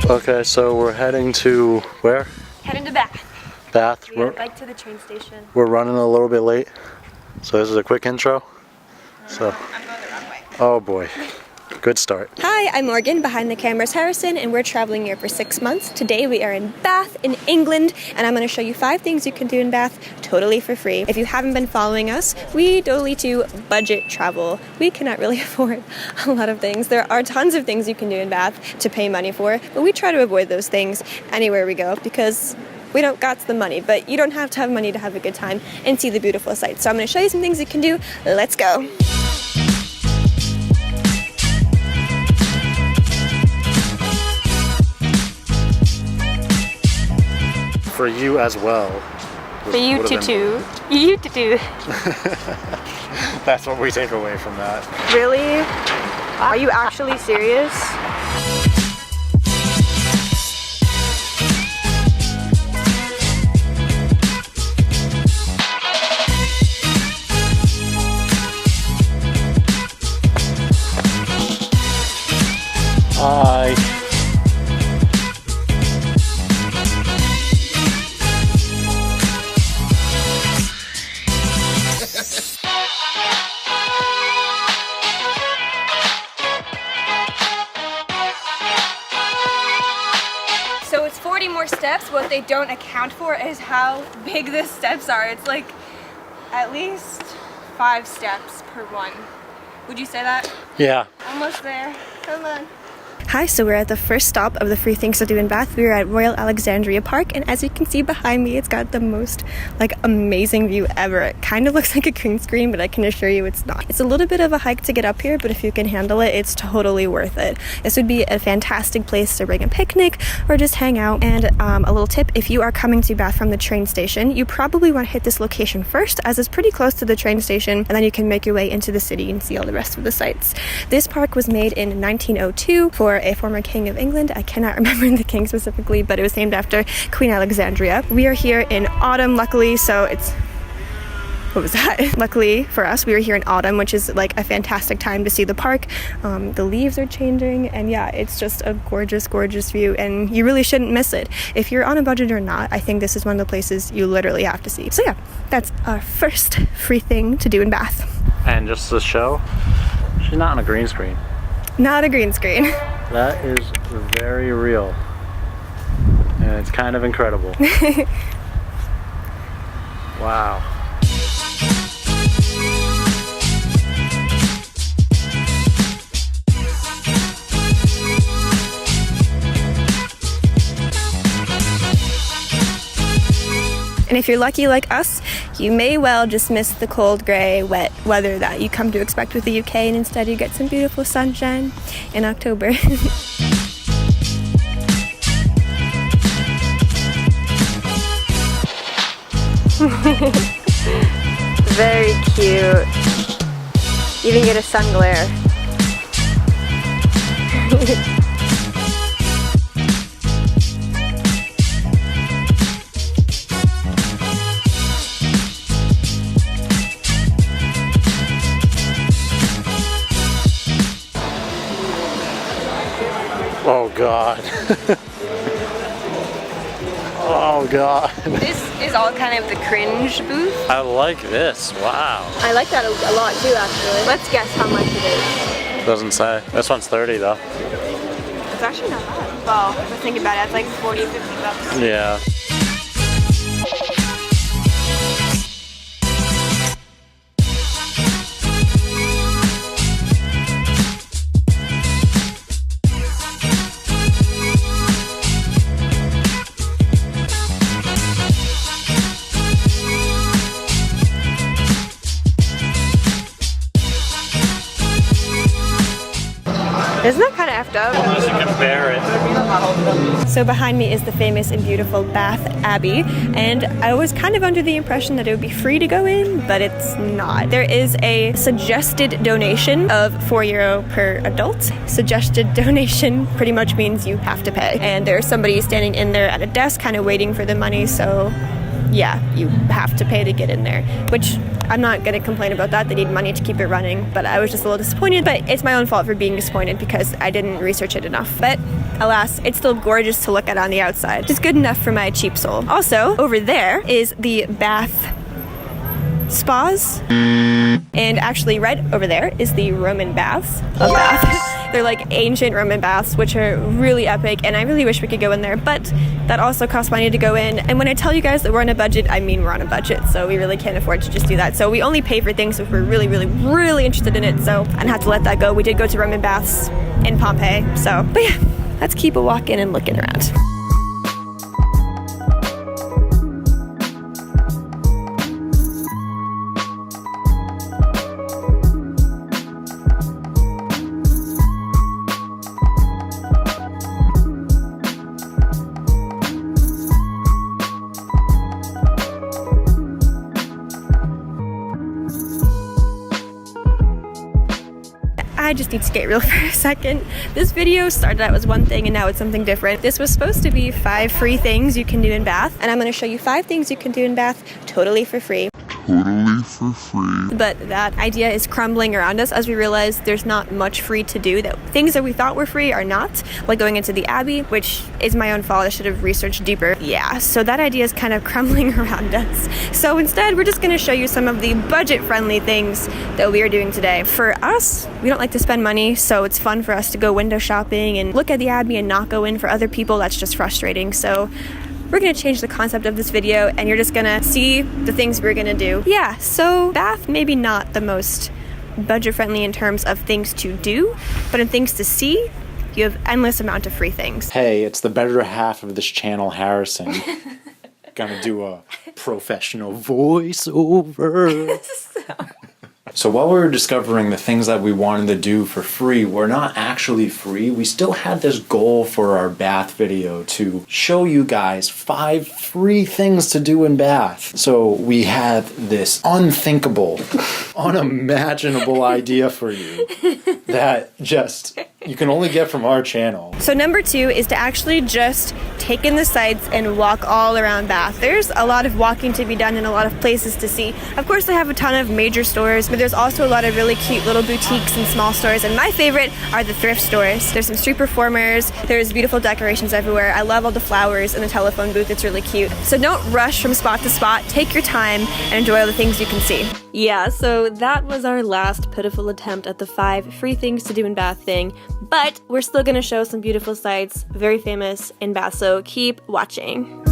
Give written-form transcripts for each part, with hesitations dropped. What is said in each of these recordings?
Okay, so we're heading to where? Heading to Bath. Bath. We got a bike to the train station. We're running a little bit late, so this is a quick intro. So, I'm going the wrong way. oh boy, good start. Hi, I'm Morgan. Behind the camera is Harrison, and we're traveling here for 6 months. Today we are in Bath, in England, and I'm going to show you 5 things you can do in Bath totally for free. If you haven't been following us, we totally do budget travel. We cannot really afford a lot of things. There are tons of things you can do in Bath to pay money for, but we try to avoid those things anywhere we go because we don't got the money, but you don't have to have money to have a good time and see the beautiful sights. So I'm going to show you some things you can do. Let's go. For you as well. For you to do. You to do. That's what we take away from that. Really? Are you actually serious? Hi. So it's 40 more steps. What they don't account for is how big the steps are. It's like at least 5 steps per one. Would you say that? Yeah. Almost there. Come on. Hi, so we're at the first stop of the free things to do in Bath. We're at Royal Alexandria Park, and as you can see behind me, it's got the most amazing view ever. It kind of looks like a green screen, but I can assure you it's not. It's a little bit of a hike to get up here, but if you can handle it, it's totally worth it. This would be a fantastic place to bring a picnic or just hang out. And a little tip, if you are coming to Bath from the train station, you probably want to hit this location first, as it's pretty close to the train station, and then you can make your way into the city and see all the rest of the sights. This park was made in 1902 for a former king of England. I cannot remember the king specifically, but it was named after Queen Alexandria. We are here in autumn, luckily, so it's... What was that? Luckily for us, we were here in autumn, which is like a fantastic time to see the park. The leaves are changing, and yeah, it's just a gorgeous, gorgeous view, and you really shouldn't miss it. If you're on a budget or not, I think this is one of the places you literally have to see. So yeah, that's our first free thing to do in Bath. And just to show, she's not on a green screen. Not a green screen. That is very real. And it's kind of incredible. Wow. And if you're lucky like us, you may well just miss the cold, grey, wet weather that you come to expect with the UK, and instead you get some beautiful sunshine in October. Very cute. Even get a sun glare. Oh God. Oh God. This is all kind of the cringe booth. I like this. Wow. I like that a lot too, actually. Let's guess how much it is. Doesn't say. This one's 30 though. It's actually not bad. Well, if I think about it, it's like 40, 50 bucks. Yeah. Isn't that kind of effed up? Unless you compare it. So behind me is the famous and beautiful Bath Abbey, and I was kind of under the impression that it would be free to go in, but it's not. There is a suggested donation of €4 per adult. Suggested donation pretty much means you have to pay, and there's somebody standing in there at a desk kind of waiting for the money, so yeah, you have to pay to get in there, which I'm not gonna complain about that. They need money to keep it running, but I was just a little disappointed. But it's my own fault for being disappointed because I didn't research it enough. But alas, it's still gorgeous to look at on the outside. It's good enough for my cheap soul. Also, over there is the Bath spas, and actually right over there is the Roman baths of Bath. They're like ancient Roman baths, which are really epic, and I really wish we could go in there, but that also costs money to go in. And when I tell you guys that we're on a budget, I mean we're on a budget, so we really can't afford to just do that. So we only pay for things if we're really, really, really interested in it, so I don't have to let that go. We did go to Roman baths in Pompeii, so, but yeah, let's keep a walk in and looking around. I just need to get real for a second. This video started out as one thing and now it's something different. This was supposed to be 5 free things you can do in Bath, and I'm going to show you 5 things you can do in Bath totally for free. But that idea is crumbling around us as we realize there's not much free to do. That things that we thought were free are not, like going into the Abbey, which is my own fault. I should have researched deeper. Yeah, so that idea is kind of crumbling around us. So instead, we're just going to show you some of the budget-friendly things that we are doing today. For us, we don't like to spend money, so it's fun for us to go window shopping and look at the Abbey and not go in. For other people, that's just frustrating. So we're gonna change the concept of this video and you're just gonna see the things we're gonna do. Yeah, so Bath maybe not the most budget-friendly in terms of things to do, but in things to see, you have endless amount of free things. Hey, it's the better half of this channel, Harrison. Gonna do a professional voiceover. So while we were discovering the things that we wanted to do for free were not actually free, we still had this goal for our Bath video to show you guys 5 free things to do in Bath. So we had this unthinkable, unimaginable idea for you that just you can only get from our channel. So number 2 is to actually just take in the sights and walk all around Bath. There's a lot of walking to be done and a lot of places to see. Of course, they have a ton of major stores, but there's also a lot of really cute little boutiques and small stores, and my favorite are the thrift stores. There's some street performers, there's beautiful decorations everywhere. I love all the flowers in the telephone booth, it's really cute. So don't rush from spot to spot, take your time and enjoy all the things you can see. Yeah, so that was our last pitiful attempt at the 5 free things to do in Bath thing, but we're still gonna show some beautiful sights, very famous in Bath, so keep watching.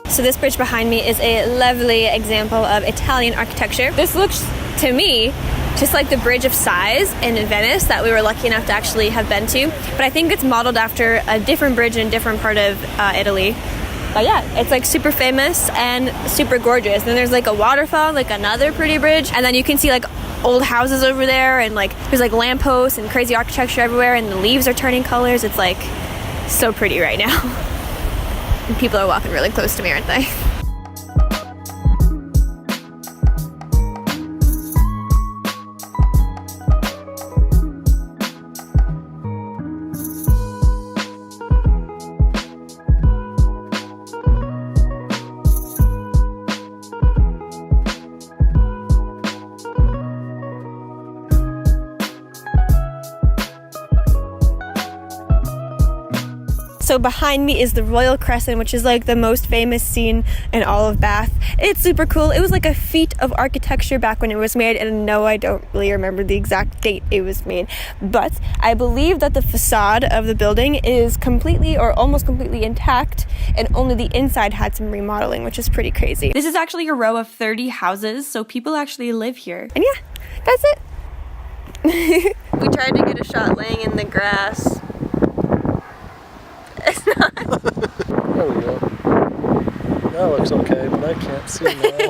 So this bridge behind me is a lovely example of Italian architecture. This looks, to me, just like the Bridge of Sighs in Venice that we were lucky enough to actually have been to. But I think it's modeled after a different bridge in a different part of Italy. But yeah, it's like super famous and super gorgeous. And then there's like a waterfall, like another pretty bridge. And then you can see like old houses over there, and like there's like lampposts and crazy architecture everywhere, and the leaves are turning colors. It's like so pretty right now. And people are walking really close to me, aren't they? So behind me is the Royal Crescent, which is like the most famous scene in all of Bath. It's super cool. It was like a feat of architecture back when it was made, and no, I don't really remember the exact date it was made, but I believe that the facade of the building is completely or almost completely intact, and only the inside had some remodeling, which is pretty crazy. This is actually a row of 30 houses, so people actually live here. And yeah, that's it. We tried to get a shot laying in the grass. It's not. There we go. That looks okay, but I can't see now.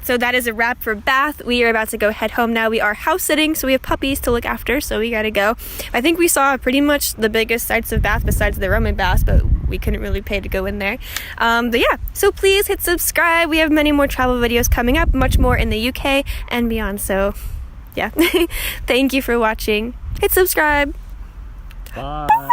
So that is a wrap for Bath. We are about to go head home now. We are house sitting, so we have puppies to look after, so we gotta go. I think we saw pretty much the biggest sights of Bath besides the Roman baths, but we couldn't really pay to go in there. But yeah, so please hit subscribe. We have many more travel videos coming up, much more in the UK and beyond. So yeah, thank you for watching. Hit subscribe. Bye.